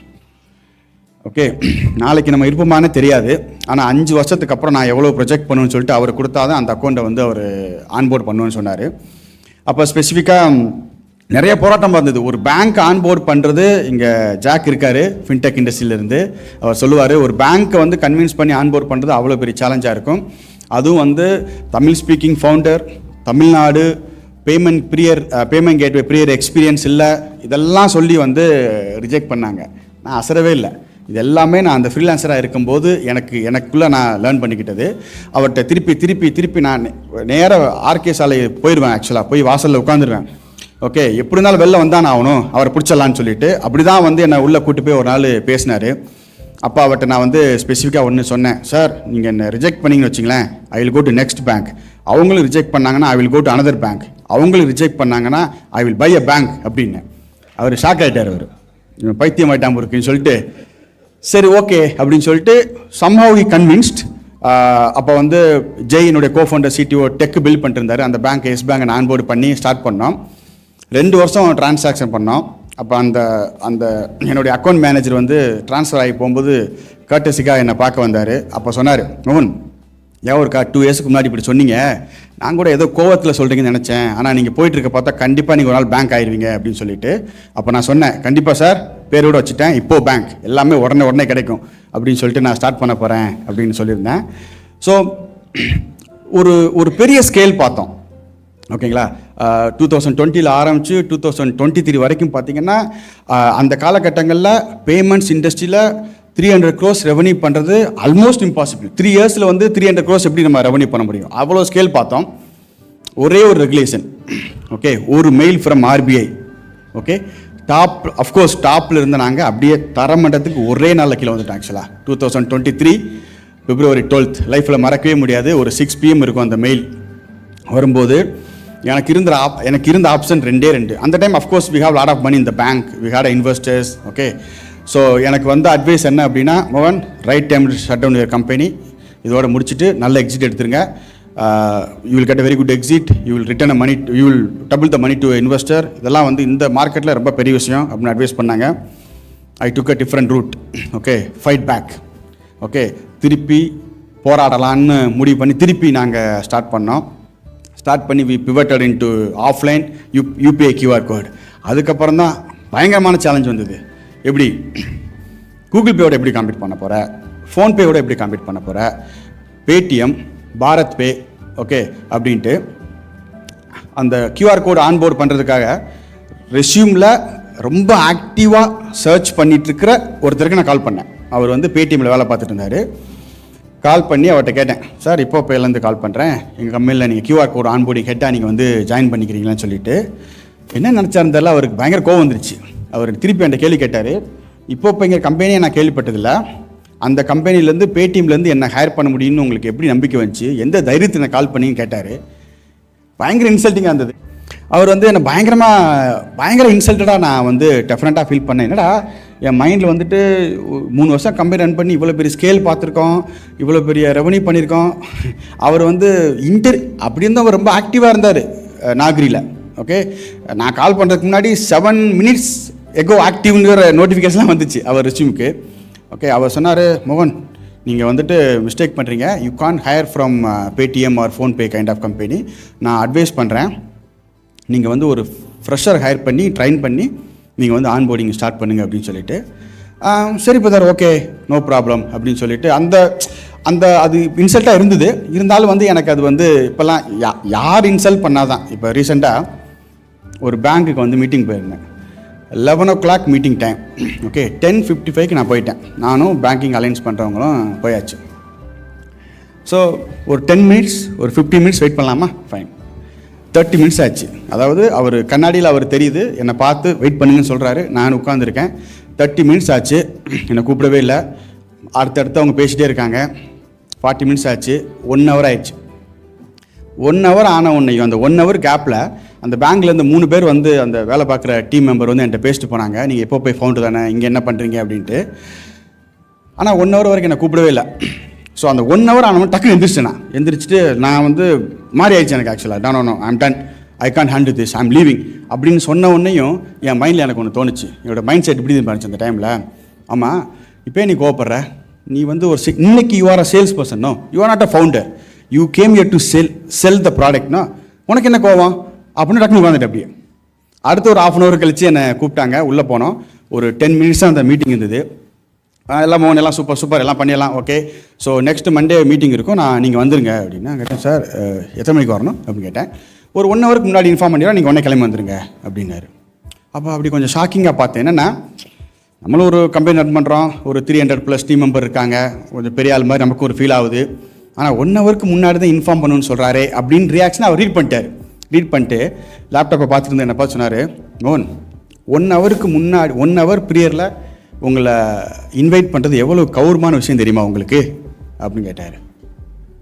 ஓகே, நாளைக்கு நம்ம இருப்போமானே தெரியாது, ஆனால் 5 வருஷத்துக்கு அப்புறம் நான் எவ்வளோ ப்ரொஜெக்ட் பண்ணுவேன்னு சொல்லிட்டு அவர் கொடுத்தா தான் அந்த அக்கௌண்ட்டை வந்து அவர் ஆன்போர்ட் பண்ணுவேன்னு சொன்னார். அப்போ ஸ்பெசிஃபிக்காக நிறைய போராட்டம் இருந்தது. ஒரு பேங்க் ஆன்போர்ட் பண்ணுறது, இங்கே ஜாக் இருக்கார் ஃபின்டெக் இண்டஸ்ட்ரியிலேருந்து, அவர் சொல்லுவார், ஒரு பேங்க்கை வந்து கன்வின்ஸ் பண்ணி ஆன்போர்ட் பண்ணுறது அவ்வளோ பெரிய சேலஞ்சாக இருக்கும். அதுவும் வந்து Tamil speaking founder, Tamil Nadu, payment gateway prior experience இல்லை, இதெல்லாம் சொல்லி வந்து ரிஜெக்ட் பண்ணாங்க. நான் அசரவே இல்லை. இது எல்லாமே நான் அந்த ஃப்ரீலான்சராக இருக்கும்போது எனக்குள்ளே நான் லேர்ன் பண்ணிக்கிட்டது. அவர்கிட்ட திருப்பி நான் நேராக ஆர்கே சாலை போயிடுவேன். ஆக்சுவலாக போய் வாசலில் உட்காந்துருவேன். ஓகே, எப்படி இருந்தாலும் வெளில வந்தான் ஆகணும், அவரை பிடிச்சிடலான்னு சொல்லிட்டு அப்படி தான் வந்து என்னை உள்ளே கூட்டு போய் ஒரு நாள் பேசினார். அப்போ அவர்கிட்ட நான் வந்து ஸ்பெசிஃபிக்காக ஒன்று சொன்னேன். சார், நீங்கள் என்ன ரிஜெக்ட் பண்ணிங்கன்னு வச்சிங்களேன், I will go to next bank. அவங்களும் ரிஜெக்ட் பண்ணாங்கன்னா I will go to another bank. அவங்களும் ரிஜெக்ட் பண்ணாங்கன்னா I will buy a bank அப்படின்னு. அவர் ஷாக் ஆகிட்டார். அவர் பைத்தியம் ஆகிட்டாம இருக்குன்னு சொல்லிட்டு சரி ஓகே அப்படின்னு சொல்லிட்டு சம்ஹவ் ஹி கன்வின்ஸ்ட். அப்போ வந்து ஜெய் என்னுடைய கோஃபவுண்டர் சிடிஓ டெக் பில்ட் பண்ணிட்டு இருந்தார். அந்த பேங்க் எஸ் பேங்க் நான் போர்டு பண்ணி ஸ்டார்ட் பண்ணோம். 2 வருஷம் டிரான்சாக்ஷன் பண்ணோம். அப்போ அந்த என்னுடைய அக்கௌண்ட் மேனேஜர் வந்து ட்ரான்ஸ்ஃபர் ஆகி போகும்போது கர்டசிக்காக என்னை பார்க்க வந்தார். அப்போ சொன்னார், மோகன் ஏன் 2 இயர்ஸ்க்கு முன்னாடி இப்படி சொன்னீங்க, நான் கூட ஏதோ கோவத்தில் சொல்கிறீங்கன்னு நினச்சேன், ஆனால் நீங்கள் போயிட்டுருக்க பார்த்தா கண்டிப்பாக நீங்கள் ஒரு நாள் பேங்க் ஆயிடுவீங்க அப்படின்னு சொல்லிட்டு. அப்போ நான் சொன்னேன், கண்டிப்பாக சார், பேரோடு வச்சுட்டேன், இப்போது பேங்க் எல்லாமே உடனே கிடைக்கும் அப்படின்னு சொல்லிட்டு நான் ஸ்டார்ட் பண்ண போகிறேன் அப்படின்னு சொல்லியிருந்தேன். ஸோ ஒரு பெரிய ஸ்கேல் பார்த்தோம். ஓகேங்களா, 2020 ஆரம்பித்து 2023 வரைக்கும் பார்த்தீங்கன்னா அந்த காலகட்டங்களில் பேமெண்ட்ஸ் இண்டஸ்ட்ரியில் 300 crores ரெவன்யூ பண்ணுறது ஆல்மோஸ்ட் இம்பாசிபிள். 3 இயர்ஸில் வந்து 300 crores எப்படி நம்ம ரெவன்யூ பண்ண முடியும்? அவ்வளோ ஸ்கேல் பார்த்தோம். ஒரே ஒரு ரெகுலேஷன், ஓகே, ஒரு mail from RBI. Okay, of course டாப்பில் இருந்த நாங்கள் அப்படியே தரமட்டத்துக்கு ஒரே நாளில் கீழே வந்துட்டோம். ஆக்சுவலாக 2023 February 12th லைஃப்பில் மறக்கவே முடியாது. ஒரு 6 PM இருக்கும் அந்த மெயில் வரும்போது. எனக்கு இருந்த ஆப்ஷன் 2. அந்த time of course we have lot of money in the bank, we had investors. Okay, so எனக்கு வந்து அட்வைஸ் என்ன அப்படின்னா, மோகன், right time shut down your company, இதோட முடிச்சுட்டு நல்ல எக்ஸிட் எடுத்துருங்க. You will get a very good exit, you will return money, you will double the money to investor. இதெல்லாம் வந்து இந்த மார்க்கெட்டில் ரொம்ப பெரிய விஷயம் அப்படின்னு அட்வைஸ் பண்ணாங்க. I took a different route. Okay, fight back. Okay, திருப்பி போராடலான்னு முடிவு பண்ணி திருப்பி நாங்கள் ஸ்டார்ட் பண்ணி we pivoted into offline UPI QR code. அதுக்கப்புறம் தான் பயங்கரமான சேலஞ்ச் வந்தது. எப்படி கூகுள் பேயோட எப்படி காம்பீட் பண்ண போகிற, ஃபோன்பேயோட எப்படி காம்பீட் பண்ண போகிற, பேடிஎம், பாரத் பே, ஓகே அப்படின்ட்டு அந்த கியூஆர் கோடு ஆன்போர்ட் பண்ணுறதுக்காக ரெஸ்யூமில் ரொம்ப ஆக்டிவாக சர்ச் பண்ணிகிட்ருக்கிற ஒருத்தருக்கு நான் கால் பண்ணேன். அவர் வந்து பேடிஎம்மில் வேலை பார்த்துட்டு இருந்தார். கால் பண்ணி அவர்கிட்ட கேட்டேன், சார் இப்போ பேலேருந்து கால் பண்ணுறேன், எங்கள் கம்பெனியில் நீங்கள் கியூஆர் கோடு ஆன்போர்டிங் ஹெட்டாக நீங்கள் வந்து ஜாயின் பண்ணிக்கிறீங்களான்னு சொல்லிட்டு. என்ன நினச்சாருன்னு தெரியல, அவருக்கு பயங்கர கோவம் வந்துருச்சு. அவர் திருப்பி என்கிட்ட கேள்வி கேட்டார். இப்போ எங்கள் கம்பெனியை நான் கேள்விப்பட்டதில்லை, அந்த கம்பெனிலேருந்து பேடிஎம்லேருந்து என்ன ஹையர் பண்ண முடியும்னு உங்களுக்கு எப்படி நம்பிக்கை வந்துச்சு, எந்த தைரியத்தை நான் கால் பண்ணின்னு கேட்டார். பயங்கர இன்சல்ட்டிங்காக இருந்தது. அவர் வந்து என்னை பயங்கர இன்சல்ட்டடாக நான் வந்து டெஃபினட்டாக ஃபீல் பண்ணேன். என்னடா என் மைண்டில் வந்துட்டு 3 வருஷம் கம்பெனி ரன் பண்ணி இவ்வளோ பெரிய ஸ்கேல் பார்த்துருக்கோம், இவ்வளோ பெரிய ரெவன்யூ பண்ணியிருக்கோம். அவர் வந்து அப்படி இருந்து அவர் ரொம்ப ஆக்டிவாக இருந்தார் நாகரியில். ஓகே, நான் கால் பண்ணுறதுக்கு முன்னாடி 7 minutes எகோ ஆக்டிவ்ங்கிற நோட்டிஃபிகேஷன்லாம் வந்துச்சு அவர் ரெஸ்யூமுக்கு. ஓகே, அவர் சொன்னார், மோகன், நீங்கள் வந்துட்டு மிஸ்டேக் பண்ணுறீங்க, you can hire from Paytm or PhonePe kind of company. நான் அட்வைஸ் பண்ணுறேன், நீங்கள் வந்து ஒரு ஃப்ரெஷர் ஹையர் பண்ணி ட்ரைன் பண்ணி நீங்கள் வந்து ஆன்போர்டிங் ஸ்டார்ட் பண்ணுங்கள் அப்படின்னு சொல்லிட்டு. சரி பிரதர், ஓகே, நோ ப்ராப்ளம் அப்படின்னு சொல்லிட்டு அது இன்சல்ட்டாக இருந்தது. இருந்தாலும் வந்து எனக்கு அது வந்து இப்போல்லாம் யார் இன்சல்ட் பண்ணாதான். இப்போ ரீசெண்டாக ஒரு பேங்க்குக்கு வந்து மீட்டிங் போயிருந்தேன். 11 o'clock மீட்டிங் டைம். ஓகே, 10:55 நான் போயிட்டேன். நானும் பேங்கிங் அலைன்ஸ் பண்ணுறவங்களும் போயாச்சு. ஸோ ஒரு 10 minutes, ஒரு 15 minutes வெயிட் பண்ணலாமா? ஃபைன். 30 minutes ஆச்சு. அதாவது அவர் கண்ணாடியில் அவர் தெரியுது, என்னை பார்த்து வெயிட் பண்ணுங்கன்னு சொல்கிறாரு. நான் உட்காந்துருக்கேன். 30 minutes ஆச்சு, என்னை கூப்பிடவே இல்லை. அடுத்தடுத்து அவங்க பேசிகிட்டே இருக்காங்க. 40 minutes ஆச்சு. 1 hour ஆயிடுச்சு. 1 hour ஆன உன்னையும் அந்த 1 hour கேப்பில் அந்த பேங்க்லேருந்து 3 பேர் வந்து அந்த வேலை பார்க்குற டீம் மெம்பர் வந்து என்கிட்ட பேசிட்டு போனாங்க, நீங்கள் எப்போ போய் ஃபவுண்டு தானே, இங்கே என்ன பண்ணுறீங்க அப்படின்ட்டு. ஆனால் 1 hour வரைக்கும் என்னை கூப்பிடவே இல்லை. ஸோ அந்த 1 hour ஆனவன் டக்குன்னு எந்திரிச்சிட்டு நான் வந்து மாறி ஆயிடுச்சு எனக்கு. ஆக்சுவலாக no I'm done, I can't handle this, I'm leaving அப்படின்னு சொன்ன உடனேயும் என் மைண்டில் எனக்கு ஒன்று தோணுச்சு. என்னோடய மைண்ட் செட் இப்படி இருந்துச்சு அந்த டைமில். ஆமாம், இப்போ நீ கோவப்படுற, நீ வந்து இன்னைக்கு you are a sales person, no you are not a founder, you came here to sell the ப்ராடக்ட்னா உனக்கு என்ன கோவம் அப்படின்னு டக்குனு உட்காந்துட்டு. அப்படியே அடுத்து ஒரு 1/2 hour கழிச்சு என்னை கூப்பிட்டாங்க. உள்ளே போனோம். ஒரு 10 minutes தான் அந்த மீட்டிங் இருந்தது. எல்லாம் மோகன் எல்லாம் சூப்பர் எல்லாம் பண்ணிடலாம், okay, so next Monday meeting இருக்கும், நீங்கள் வந்துருங்க அப்படின்னா கேட்டேன். சார் எத்தனை மணிக்கு வரணும் அப்படின்னு கேட்டேன். ஒரு 1 ஹவருக்கு முன்னாடி இன்ஃபார்ம் பண்ணிடுறோம், நீங்கள் உடனே கிளம்பி வந்துடுங்க அப்படின்னாரு. அப்போ அப்படி கொஞ்சம் ஷாக்கிங்காக பார்த்தேன். என்னென்னா நம்மளும் ஒரு கம்பெனி ரன் பண்ணுறோம், ஒரு 300+ டீம் மெம்பர் இருக்காங்க, கொஞ்சம் பெரிய ஆள் மாதிரி நமக்கு ஒரு ஃபீல் ஆகுது. ஆனால் 1 ஹவருக்கு முன்னாடி தான் இன்ஃபார்ம் பண்ணணும்னு சொல்கிறாரே அப்படின்னு ரியாக்ஷன் அவர் ரீட் பண்ணிட்டு லேப்டாப்பை பார்த்துட்டு என்னை பார்த்து சொன்னார், மோகன் 1 ஹவருக்கு முன்னாடி 1 ஹவர் ப்ரியரில் உங்களை இன்வைட் பண்ணுறது எவ்வளோ கௌரவமான விஷயம் தெரியுமா உங்களுக்கு அப்படின்னு கேட்டார்.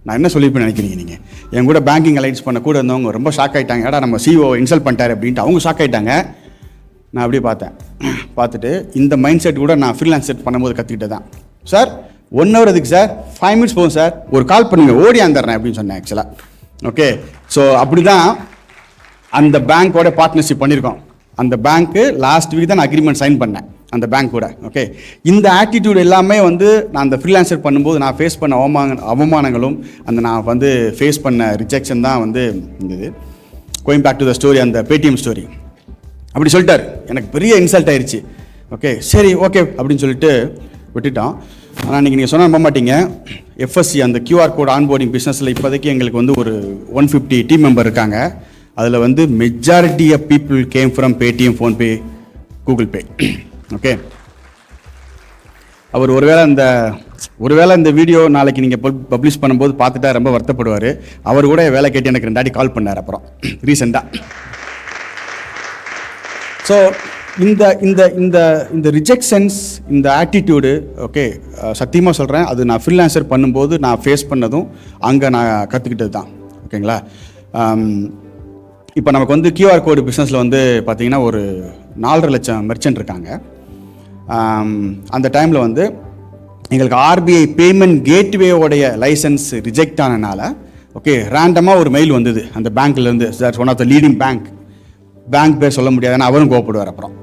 நான் என்ன சொல்லியிருப்பேன் நினைக்கிறீங்க நீங்கள்? என் கூட பேங்கிங் அலைன்ஸ் பண்ண கூட இருந்தவங்க ரொம்ப ஷாக் ஆகிட்டாங்க. ஏடா நம்ம சிஓ இன்சல்ட் பண்ணிட்டார் அப்படின்ட்டு அவங்க ஷாக் ஆகிட்டாங்க. நான் அப்படியே பார்த்துட்டு இந்த மைண்ட் செட் கூட நான் ஃப்ரீலான்ஸ் செட் பண்ணும்போது கற்றுக்கிட்டே தான். சார் 1 ஹவர் எதுக்கு சார், 5 மினிட்ஸ் போகும் சார், ஒரு கால் பண்ணுங்கள் ஓடி வந்துடுறேன் அப்படின்னு சொன்னேன் ஆக்சுவலாக. ஓகே, ஸோ அப்படி தான் அந்த பேங்க்கோட பார்ட்னர்ஷிப் பண்ணியிருக்கோம். அந்த பேங்க்கு லாஸ்ட் வீக் தான் நான் அக்ரிமெண்ட் சைன் பண்ணேன் அந்த பேங்க் கூட. ஓகே, இந்த ஆட்டிடியூட் எல்லாமே வந்து நான் அந்த ஃப்ரீலான்சர் பண்ணும்போது நான் ஃபேஸ் பண்ண அவமானங்களும் நான் ஃபேஸ் பண்ண ரிஜெக்ஷன் தான் இருந்தது. Going back to the story, அந்த பேடிஎம் ஸ்டோரி அப்படி சொல்லிட்டார். எனக்கு பெரிய இன்சல்ட் ஆயிடுச்சு. ஓகே சரி ஓகே அப்படின்னு சொல்லிட்டு விட்டுட்டோம். ஆனால் நீங்கள் சொன்ன நம்ப மாட்டீங்க, எஃப்எஸ்சி அந்த கியூஆர் கோட் ஆன்போர்டிங் பிஸ்னஸில் இப்போதைக்கு எங்களுக்கு ஒரு 150 டீம் மெம்பர் இருக்காங்க. அதில் majority of people came from Paytm, PhonePe, Google Pay. Okay, அவர் ஒருவேளை இந்த வீடியோ நாளைக்கு நீங்கள் பப்ளிஷ் பண்ணும்போது பார்த்துட்டா ரொம்ப வருத்தப்படுவார். அவர் கூட வேலை கேட்டு எனக்கு 2 வாட்டி கால் பண்ணார் அப்புறம் ரீசெண்டாக. ஸோ இந்த ரிஜெக்ஷன்ஸ், இந்த ஆட்டிடியூடு, ஓகே சத்தியமாக சொல்கிறேன், அது நான் ஃப்ரீலான்சர் பண்ணும்போது நான் ஃபேஸ் பண்ணதும் அங்கே நான் கற்றுக்கிட்டது தான். ஓகேங்களா, இப்போ நமக்கு கியூஆர் கோடு பிஸ்னஸில் பார்த்திங்கன்னா ஒரு 4.5 லட்சம் மெர்ச்சன்ட் இருக்காங்க. அந்த டைமில் எங்களுக்கு ஆர்பிஐ பேமெண்ட் கேட்வேயோடைய லைசன்ஸ் ரிஜெக்ட் ஆனனால ஓகே ரேண்டமாக ஒரு மெயில் வந்தது அந்த பேங்க்லேருந்து, sir one of the leading bank பேர் சொல்ல முடியாது, ஏன்னா அவரும் கோவப்படுவார். அப்புறம்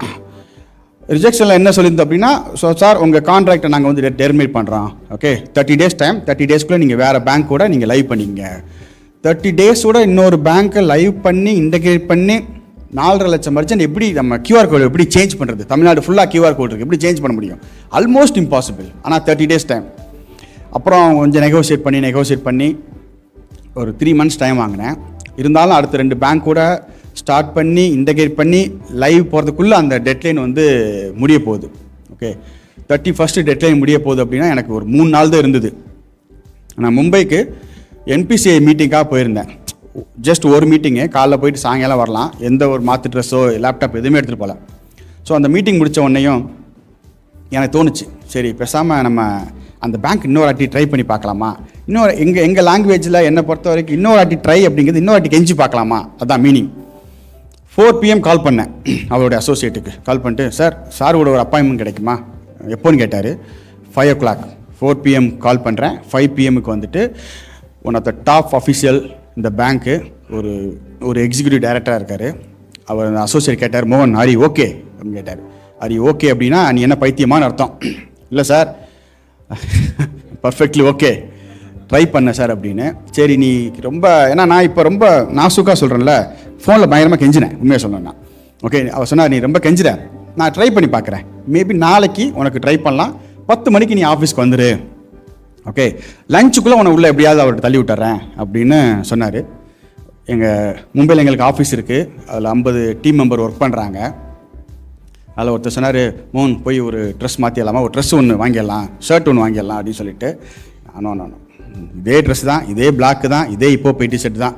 ரிஜெக்ஷனில் என்ன சொல்லியிருந்தோம் அப்படின்னா, ஸோ சார் உங்கள் கான்ட்ராக்டை நாங்கள் டெர்மினேட் பண்ணுறோம். ஓகே 30 டேஸ் டைம், 30 டேஸ்க்குள்ளே நீங்கள் வேறு பேங்க் கூட நீங்கள் லைவ் பண்ணிங்க. 30 டேஸோட இன்னொரு பேங்க்கை லைவ் பண்ணி இன்டகிரேட் பண்ணி 4.5 லட்சம் மர்ச்சன்ட் எப்படி நம்ம கியூஆர் கோடு எப்படி சேஞ்ச் பண்ணுறது? தமிழ்நாடு ஃபுல்லாக கியூஆர் கோடு இருக்குது, எப்படி சேஞ்ச் பண்ண முடியும்? Almost impossible. ஆனால் 30 டேஸ் டைம். அப்புறம் கொஞ்சம் நெகோசியேட் பண்ணி ஒரு 3 மந்த்ஸ் டைம் வாங்கினேன். இருந்தாலும் அடுத்த 2 பேங்க் கூட ஸ்டார்ட் பண்ணி இன்டகிரேட் பண்ணி லைவ் போகிறதுக்குள்ளே அந்த டெட்லைன் முடிய போகுது. ஓகே 31st டெட்லைன் முடிய போகுது அப்படின்னா எனக்கு ஒரு 3 நாள் தான் இருந்தது. நான் மும்பைக்கு என்பிசிஐ மீட்டிங்காக போயிருந்தேன். ஜஸ்ட் ஒரு மீட்டிங்கு, காலைல போயிட்டு சாயங்காலம் வரலாம், எந்த ஒரு மாற்று ட்ரெஸ்ஸோ லேப்டாப் எதுவுமே எடுத்துகிட்டு போகல. ஸோ அந்த மீட்டிங் முடித்த உடனேயும் எனக்கு தோணுச்சு, சரி பேசாமல் நம்ம அந்த பேங்க் இன்னொரு வாட்டி ட்ரை பண்ணி பார்க்கலாமா, இன்னொரு எங்கள் லாங்குவேஜில் என்னை பொறுத்த வரைக்கும் இன்னொரு வாட்டி ட்ரை அப்படிங்கிறது இன்னொரு வாட்டி கெஞ்சி பார்க்கலாமா, அதுதான் மீனிங். 4 PM கால் பண்ணேன் அவருடைய அசோசியேட்டுக்கு. கால் பண்ணிட்டு சாரோட ஒரு அப்பாயின்மெண்ட் கிடைக்குமா எப்போன்னு கேட்டார். 5 o'clock 4 PM கால் பண்ணுறேன். 5 PMக்கு one of the top official இந்த பேங்க்கு ஒரு எக்ஸிக்யூட்டிவ் டைரக்டராக இருக்கார். அவர் அந்த அசோசியேட் கேட்டார், மோகன் ஆரி ஓகே அப்படின்னு கேட்டார். ஆரி ஓகே அப்படின்னா நீ என்ன பைத்தியமானு அர்த்தம்? இல்லை சார் பர்ஃபெக்ட்லி ஓகே ட்ரை பண்ண சார் அப்படின்னு. சரி நீ ரொம்ப, ஏன்னா நான் இப்போ ரொம்ப நாசுக்காக சொல்கிறேன்ல, ஃபோனில் பயங்கரமாக கெஞ்சினேன் உண்மையாக சொல்லணும்னா. ஓகே அவர் சொன்னார், நீ ரொம்ப கெஞ்சிட, நான் ட்ரை பண்ணி பார்க்குறேன், மேபி நாளைக்கு உனக்கு ட்ரை பண்ணலாம், 10 மணிக்கு நீ ஆஃபீஸ்க்கு வந்துடு, ஓகே லஞ்சுக்குள்ளே உன்னை உள்ளே எப்படியாவது அவர்கிட்ட தள்ளி விட்டுறேன் அப்படின்னு சொன்னார். மும்பையில் எங்களுக்கு ஆஃபீஸ் இருக்குது, அதில் 50 டீம் மெம்பர் ஒர்க் பண்ணுறாங்க. அதில் ஒருத்தர் சொன்னார், மோகன் போய் ஒரு ட்ரெஸ் மாற்றிடலாமா, ஒரு ட்ரெஸ் ஒன்று வாங்கிடலாம், ஷர்ட் ஒன்று வாங்கிடலாம் அப்படின்னு சொல்லிட்டு. நானும் இதே ட்ரெஸ் தான், இதே பிளாக்கு தான், இதே இப்போ பேட்டி செட் தான்.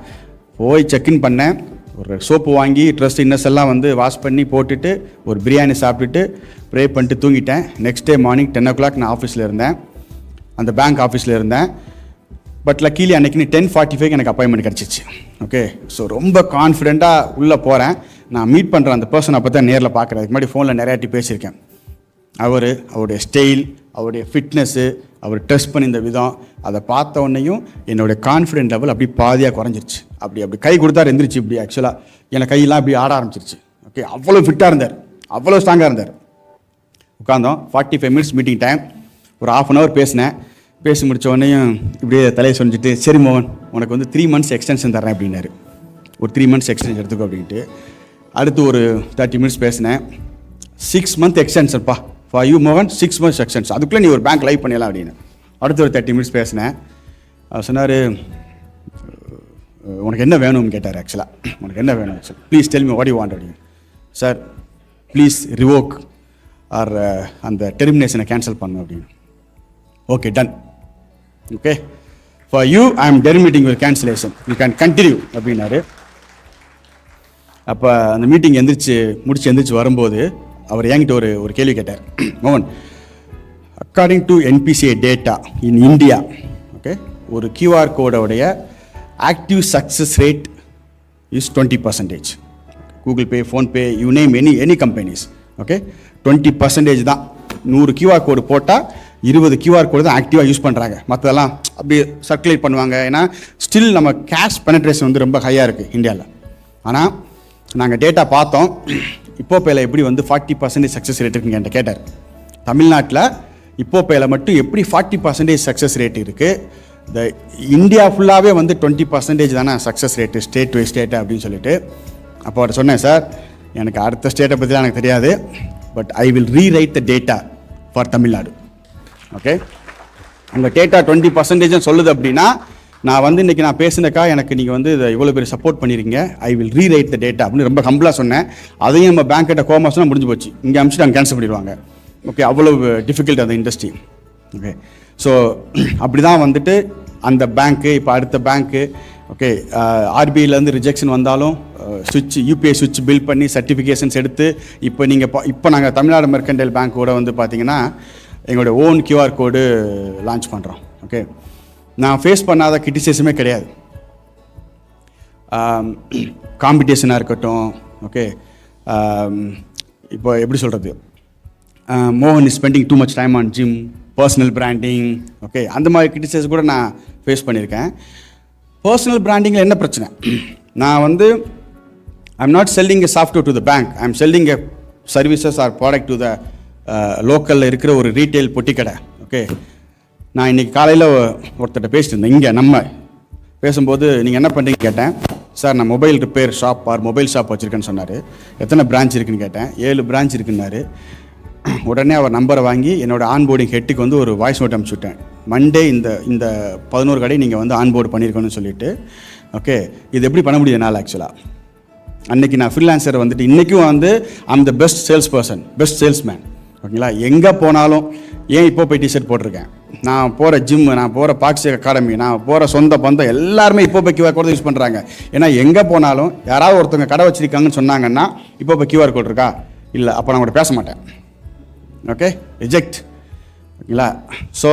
போய் செக்இன் பண்ணேன், ஒரு சோப்பு வாங்கி ட்ரெஸ் இன்னஸ் எல்லாம் வாஷ் பண்ணி போட்டுட்டு ஒரு பிரியாணி சாப்பிட்டுட்டு ப்ரே பண்ணிட்டு தூங்கிட்டேன். நெக்ஸ்ட் டே மார்னிங் 10 o'clock நான் ஆஃபீஸில் இருந்தேன், அந்த பேங்க் ஆஃபீஸில் இருந்தேன். பட் லக்கீலி அன்றைக்கி 10:45 எனக்கு அப்பாயின்மெண்ட் கிடச்சிச்சு. ஓகே ஸோ ரொம்ப கான்ஃபிடெண்ட்டாக உள்ளே போகிறேன். நான் மீட் பண்ணுற அந்த பர்சனை அப்போ தான் நேரில் பார்க்குறேன். அதுக்கு முன்னாடி ஃபோனில் நிறையாட்டி பேசியிருக்கேன். அவருடைய ஸ்டைல், அவருடைய ஃபிட்னஸ்ஸு, அவர் ட்ரெஸ் பண்ணியிருந்த விதம், அதை பார்த்த உடனேயும் என்னுடைய கான்ஃபிடென்ட் லெவல் அப்படி பாதியாக குறைஞ்சிருச்சு. அப்படி கை கொடுத்தாரு எந்திரிச்சு, இப்படி ஆக்சுவலாக எனக்கு கையெல்லாம் அப்படி ஆட ஆரம்பிச்சிருச்சு. ஓகே அவ்வளோ ஃபிட்டாக இருந்தார், அவ்வளோ ஸ்ட்ராங்காக இருந்தார். உட்காந்தோம், 45 minutes மீட்டிங் டைம். ஒரு 1/2 hour பேசினேன். பேசி முடித்த உடனேயும் இப்படியே தலையை சொல்லிட்டு, சரி மோகன் உனக்கு 3 months எக்ஸ்டென்ஷன் தரேன் அப்படின்னாரு. ஒரு 3 months எக்ஸ்டென்ஷன் எடுத்துக்கோ அப்படின்ட்டு. அடுத்து ஒரு 30 minutes பேசினேன். 6 month எக்ஸ்டென்ஷன்ப்பா ஃபார் யூ மோகன், 6 months எக்ஸ்டென்ஷன், அதுக்குள்ளே நீ ஒரு பேங்க் லைவ் பண்ணிடலாம் அப்படின்னு. அடுத்து ஒரு 30 minutes பேசினேன். அவர் சொன்னார், உனக்கு என்ன வேணும்னு கேட்டார். ஆக்சுவலாக உனக்கு என்ன வேணும் sir, please tell me what you want அப்படின்னு. சார் ப்ளீஸ் ரிவோக் ஆர் அந்த டெர்மினேஷனை கேன்சல் பண்ணணும் அப்படின்னு. Okay done, okay for you I am terminating your cancellation, you can continue அப்படின்னாரு. அப்போ அந்த மீட்டிங் முடிச்சு வரும்போது அவர் என்கிட்ட ஒரு கேள்வி கேட்டார். மோகன், according to NPCI data in India, okay, ஒரு QR கோடோடைய active success rate is 20%. Google Pay, PhonePe, you name any companies, okay, 20% தான். 100 QR கோடு போட்டால் 20 QR கோடு தான் ஆக்டிவாக யூஸ் பண்ணுறாங்க. மற்றதெல்லாம் அப்படியே சர்க்குலேட் பண்ணுவாங்க. ஏன்னா ஸ்டில் நம்ம கேஷ் பெனட்ரேஷன் வந்து ரொம்ப ஹையாக இருக்குது இந்தியாவில். ஆனால் நாங்கள் டேட்டா பார்த்தோம், இப்போ பேல எப்படி வந்து 40% சக்ஸஸ் ரேட் இருக்குன்னு என்கிட்ட கேட்டார். தமிழ்நாட்டில் இப்போ பேல மட்டும் எப்படி 40% சக்ஸஸ் ரேட் இருக்குது, இந்த இந்தியா ஃபுல்லாகவே வந்து 20% தானே success rate state to state அப்படின்னு சொல்லிட்டு. அப்போ அவர் சொன்னேன், சார் எனக்கு அடுத்த ஸ்டேட்டை பற்றிலாம் எனக்கு தெரியாது, but I will rewrite the data for Tamil Nadu. Okay, உங்கள் டேட்டா 20% சொல்லுது அப்படின்னா நான் வந்து இன்றைக்கி நான் பேசினக்கா எனக்கு நீங்கள் வந்து இதை இவ்வளோ பேர் சப்போர்ட் பண்ணியிருக்கீங்க, I will rewrite the data அப்படின்னு ரொம்ப ஹம்பிளாக சொன்னேன். அதையும் நம்ம பேங்க் கிட்ட கோமாசம்னா முடிஞ்சு போச்சு, இங்கே அனுப்பிச்சிட்டு அங்கே கேன்சல் பண்ணிடுவாங்க. ஓகே, அவ்வளோ டிஃபிகல்ட் அந்த இண்டஸ்ட்ரி. ஓகே, ஸோ அப்படி தான் வந்துட்டு அந்த பேங்க்கு இப்போ அடுத்த பேங்க்கு, ஓகே, RBIலேருந்து ரிஜெக்ஷன் வந்தாலும் UPI சுவிட்ச் பில் பண்ணி சர்டிஃபிகேஷன்ஸ் எடுத்து இப்போ நாங்கள் தமிழ்நாடு மெர்கன்டைல் பேங்க்கோட வந்து பார்த்திங்கன்னா எங்களோட ஓன் QR கோடு லான்ச் பண்ணுறோம். ஓகே, நான் ஃபேஸ் பண்ணாத கிரிட்டிசிசமே கிடையாது. காம்படிஷனாக இருக்கட்டும், ஓகே, இப்போ எப்படி சொல்கிறது, மோகன் is spending too much time on gym, personal branding, okay, அந்த மாதிரி கிரிட்டிசைஸ் கூட நான் ஃபேஸ் பண்ணியிருக்கேன். பர்சனல் பிராண்டிங்கில் என்ன பிரச்சனை, நான் வந்து I'm not selling a software to the bank, I'm selling a services or product to the லோக்கலில் இருக்கிற ஒரு ரீட்டைல் பொட்டி கடை. ஓகே, நான் இன்றைக்கி காலையில் ஒருத்தர்கிட்ட பேசிட்டு இருந்தேன். இங்கே நம்ம பேசும்போது நீங்கள் என்ன பண்ணுறீங்க கேட்டேன். சார் நான் mobile repair shop or mobile shop வச்சுருக்கேன்னு சொன்னார். எத்தனை பிரான்ச் இருக்குன்னு கேட்டேன். 7 பிரான்ச் இருக்குன்னாரு. உடனே அவர் நம்பரை வாங்கி என்னோடய ஆன்போர்டிங் ஹெட்டுக்கு வந்து ஒரு வாய்ஸ் நோட் அனுப்பிச்சுட்டேன். மண்டே இந்த 11 கடை நீங்கள் வந்து ஆன்போர்டு பண்ணியிருக்கணும்னு சொல்லிவிட்டு. ஓகே, இது எப்படி பண்ண முடியுது என்னால் ஆக்சுவலாக. அன்றைக்கி நான் ஃப்ரீலான்சர் வந்துட்டு இன்றைக்கும் வந்து I'm the best sales person, best salesman. ஓகேங்களா, எங்கே போனாலும் ஏன் இப்போ போய் டிஷர்ட் போட்டிருக்கேன், நான் போகிற ஜிம், நான் போகிற பாக்ஸி அகாடமி, நான் போகிற சொந்த பந்தம் எல்லாருமே இப்போ போய் QR கோடு யூஸ் பண்ணுறாங்க. ஏன்னா எங்கே போனாலும் யாராவது ஒருத்தவங்க கடை வச்சிருக்காங்கன்னு சொன்னாங்கன்னா இப்போ போய் QR கோடு இருக்கா, இல்லை, அப்போ நான் கூட பேச மாட்டேன். Okay, reject. ஓகேங்களா, ஸோ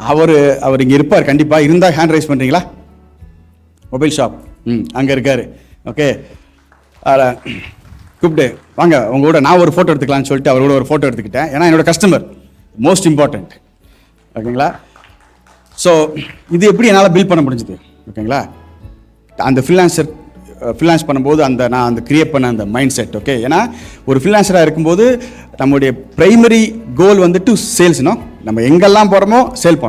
அவர் இங்கே இருப்பார் கண்டிப்பாக. இருந்தால் ஹேண்ட் ரைஸ் பண்ணுறீங்களா? மொபைல் ஷாப் அங்கே இருக்கார். ஓகே, கூப்பிட்டு வாங்க உங்க கூட நான் ஒரு ஃபோட்டோ எடுத்துக்கலான்னு சொல்லிட்டு அவரோட ஒரு ஃபோட்டோ எடுத்துக்கிட்டேன். ஏன்னா என்னோட கஸ்டமர் மோஸ்ட் இம்பார்ட்டண்ட். ஓகேங்களா, ஸோ இது எப்படி என்னால் பில் பண்ண முடிஞ்சுது. ஓகேங்களா, அந்த ஃப்ரீலான்ஸ் பண்ணும்போது நான் அந்த கிரியேட் பண்ண அந்த மைண்ட் செட். ஓகே, ஏன்னா ஒரு ஃப்ரீலான்சராக இருக்கும்போது நம்மளுடைய ப்ரைமரி கோல் வந்துட்டு சேல்ஸ்னோம். நம்ம எங்கெல்லாம் போகிறோமோ சேல்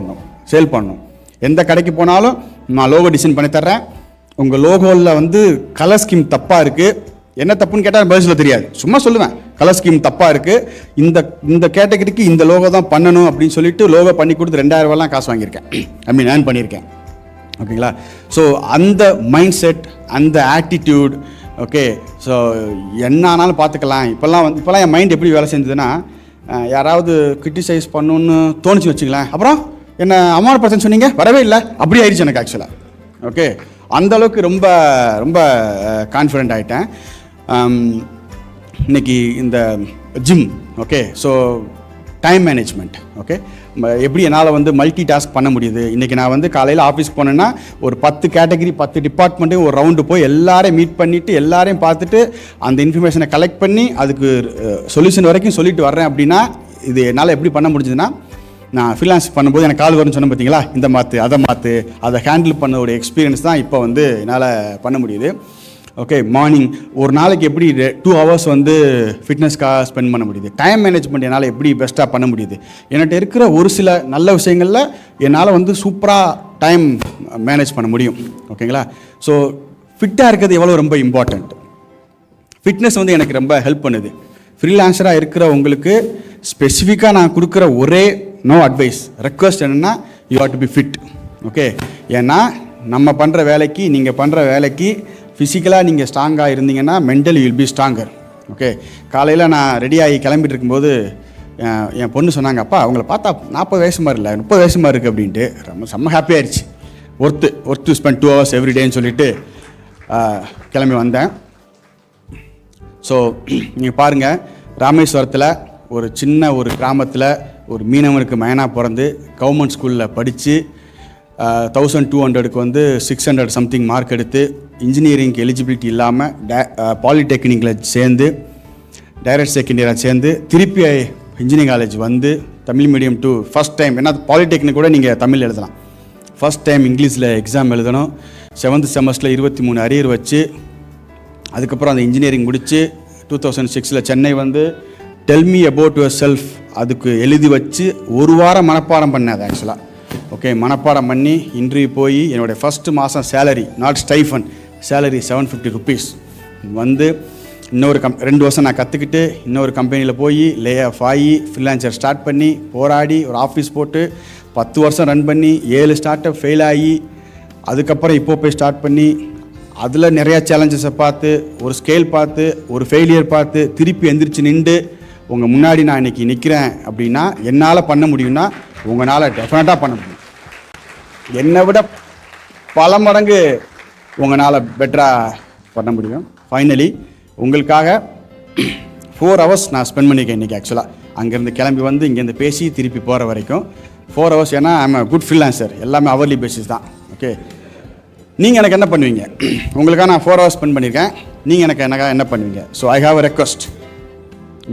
பண்ணணும். எந்த கடைக்கு போனாலும் நான் லோகோ டிசைன் பண்ணி தர்றேன், உங்கள் லோகோவில் வந்து கலர் ஸ்கீம் தப்பாக இருக்குது, என்ன தப்புன்னு கேட்டால் பதில் சொல்ல தெரியாது, சும்மா சொல்லுவேன் கலர் ஸ்கீம் தப்பாக இருக்குது, இந்த கேட்டகரிக்கு இந்த லோகோ தான் பண்ணணும் அப்படின்னு சொல்லிட்டு லோகோ பண்ணி கொடுத்து 2000 ரூபாலாம் காசு வாங்கியிருக்கேன், ஏர்ன் பண்ணியிருக்கேன். ஓகேங்களா, ஸோ அந்த மைண்ட் செட், அந்த ஆட்டிடியூட். ஓகே, ஸோ என்ன ஆனாலும் பார்த்துக்கலாம். இப்போல்லாம் என் மைண்ட் எப்படி வேலை செஞ்சதுன்னா, யாராவது கிரிட்டிசைஸ் பண்ணணுன்னு தோணுச்சு வச்சுங்களேன், அப்புறம் என்ன அவமானப்படுத்தன்னு சொன்னீங்க, வரவே இல்லை, அப்படி ஆயிடுச்சு எனக்கு ஆக்சுவலாக. ஓகே, அந்தளவுக்கு ரொம்ப ரொம்ப கான்ஃபிடென்ட் ஆகிட்டேன். இன்னைக்கு இந்த gym, okay, so time management. Okay, எப்படி என்னால் வந்து மல்டி டாஸ்க் பண்ண முடியுது. இன்றைக்கி நான் வந்து காலையில் ஆஃபீஸ்க்கு போனேன்னா ஒரு 10 கேட்டகரி 10 டிபார்ட்மெண்ட்டையும் ஒரு ரவுண்டு போய் எல்லாரையும் மீட் பண்ணிவிட்டு எல்லாரையும் பார்த்துட்டு அந்த இன்ஃபர்மேஷனை கலெக்ட் பண்ணி அதுக்கு சொல்யூஷன் வரைக்கும் சொல்லிட்டு வர்றேன். அப்படின்னா இது என்னால் எப்படி பண்ண முடிஞ்சதுன்னா, நான் ஃப்ரீலான்ஸ் பண்ணும்போது எனக்கு கால் வரும்னு சொன்னேன் பார்த்தீங்களா, இந்த மாற்று அதை ஹேண்டில் பண்ணோடைய எக்ஸ்பீரியன்ஸ் தான் இப்போ வந்து என்னால் பண்ண முடியுது. ஓகே, மார்னிங் ஒரு நாளைக்கு எப்படி 2 hours வந்து ஃபிட்னஸ்க்காக ஸ்பெண்ட் பண்ண முடியுது, டைம் மேனேஜ்மெண்ட் என்னால் எப்படி பெஸ்ட்டாக பண்ண முடியுது. என்கிட்ட இருக்கிற ஒரு சில நல்ல விஷயங்களில் என்னால் வந்து சூப்பராக டைம் மேனேஜ் பண்ண முடியும். ஓகேங்களா, ஸோ ஃபிட்டாக இருக்கிறது எவ்வளோ ரொம்ப இம்பார்ட்டண்ட். ஃபிட்னஸ் வந்து எனக்கு ரொம்ப ஹெல்ப் பண்ணுது. ஃப்ரீலான்சராக இருக்கிற உங்களுக்கு ஸ்பெசிஃபிக்காக நான் கொடுக்குற ஒரே அட்வைஸ் ரெக்வஸ்ட் என்னென்னா, you have to be fit. Okay, ஏன்னா நம்ம பண்ணுற வேலைக்கு நீங்கள் பண்ணுற வேலைக்கு ஃபிசிக்கலாக நீங்கள் ஸ்ட்ராங்காக இருந்தீங்கன்னா mentally will be stronger. Okay, காலையில் நான் ரெடியாகி கிளம்பிட்டு இருக்கும்போது என் பொண்ணு சொன்னாங்க, அப்பா அவங்கள பார்த்தா 40 வயசு மாதிரி இல்லை 30 வயசு மாதிரி இருக்குது அப்படின்ட்டு. ரொம்ப செம்ம ஹாப்பியாகிடுச்சு. ஒர்த் டு ஸ்பெண்ட் 2 hours எவ்ரிடேன்னு சொல்லிட்டு கிளம்பி வந்தேன். ஸோ நீங்கள் பாருங்கள், ராமேஸ்வரத்தில் ஒரு சின்ன ஒரு கிராமத்தில் ஒரு மீனவனுக்கு மயனாக பிறந்து கவர்மெண்ட் ஸ்கூலில் படித்து 1200க்கு வந்து 600 சம்திங் மார்க் எடுத்து இன்ஜினியரிங்க்கு எலிஜிபிலிட்டி இல்லாமல் பாலிடெக்னிக்கில் சேர்ந்து டைரக்ட் செகண்ட் இயராக சேர்ந்து திருப்பி இன்ஜினியரிங் காலேஜ் வந்து Tamil medium to first time, ஏன்னா பாலிடெக்னிக் கூட நீங்கள் தமிழ் எழுதலாம், ஃபஸ்ட் டைம் இங்கிலீஷில் எக்ஸாம் எழுதணும். 7th செமஸ்டரில் 23 அரியர் வச்சு அதுக்கப்புறம் அந்த இன்ஜினியரிங் முடித்து 2006 சென்னை வந்து tell me about your self அதுக்கு எழுதி வச்சு ஒரு வாரம் மனப்பாடம் பண்ணேன். அது ஆக்சுவலாக ஓகே, மனப்பாடம் பண்ணி இன்டர்வியூ போய் என்னுடைய ஃபஸ்ட்டு மாதம் salary, not stipend, salary 750 rupees வந்து இன்னொரு 2 வருஷம் நான் கற்றுக்கிட்டு இன்னொரு கம்பெனியில் போய் லே ஆஃப் ஆகி ஃப்ரீலான்சர் ஸ்டார்ட் பண்ணி போராடி ஒரு ஆஃபீஸ் போட்டு 10 வருஷம் ரன் பண்ணி 7 ஸ்டார்ட் அப் ஃபெயில் ஆகி அதுக்கப்புறம் இப்போ போய் ஸ்டார்ட் பண்ணி அதில் நிறையா சேலஞ்சஸை பார்த்து ஒரு ஸ்கேல் பார்த்து ஒரு ஃபெயிலியர் பார்த்து திருப்பி எந்திரிச்சு நின்று உங்கள் முன்னாடி நான் இன்றைக்கி நிற்கிறேன் அப்படின்னா என்னால் பண்ண முடியும்னா உங்களால் டெஃபினட்டாக பண்ண முடியும். என்னை விட பல மடங்கு உங்களால் பெட்டராக பண்ண முடியும். ஃபைனலி உங்களுக்காக 4 hours நான் ஸ்பெண்ட் பண்ணியிருக்கேன் இன்றைக்கி. ஆக்சுவலாக அங்கேருந்து கிளம்பி வந்து இங்கேருந்து பேசி திருப்பி போகிற வரைக்கும் 4 hours. ஏன்னா ஐம் அ குட் ஃப்ரீலான்சர், எல்லாமே அவர்லி பேசிஸ் தான். ஓகே, நீங்கள் எனக்கு என்ன பண்ணுவீங்க? உங்களுக்காக நான் 4 hours ஸ்பெண்ட் பண்ணியிருக்கேன், நீங்கள் எனக்கு எனக்காக என்ன பண்ணுவீங்க? So I have a request.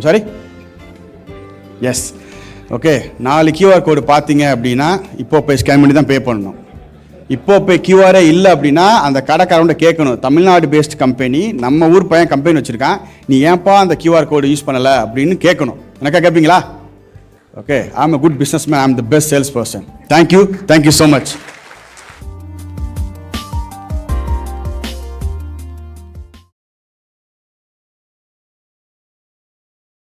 Sorry, yes, okay, 4 QR code பார்த்தீங்க அப்படின்னா இப்போ போய் ஸ்கேன் பண்ணி தான் பே பண்ணணும். இப்போ போய் கியூஆரே இல்லை அப்படின்னா அந்த கடைக்காரன்ட்ட கேட்கணும், தமிழ்நாடு பேஸ்ட் கம்பெனி, நம்ம ஊர் பையன் கம்பெனி வச்சுருக்கான், நீ ஏன்ப்பா அந்த QR கோடு யூஸ் பண்ணலை அப்படின்னு கேட்கணும். எனக்கா கேட்பீங்களா? ஓகே, ஐ ஆம் அ குட் பிஸ்னஸ் மேன், ஐ ஆம் the best sales person. Thank you so much.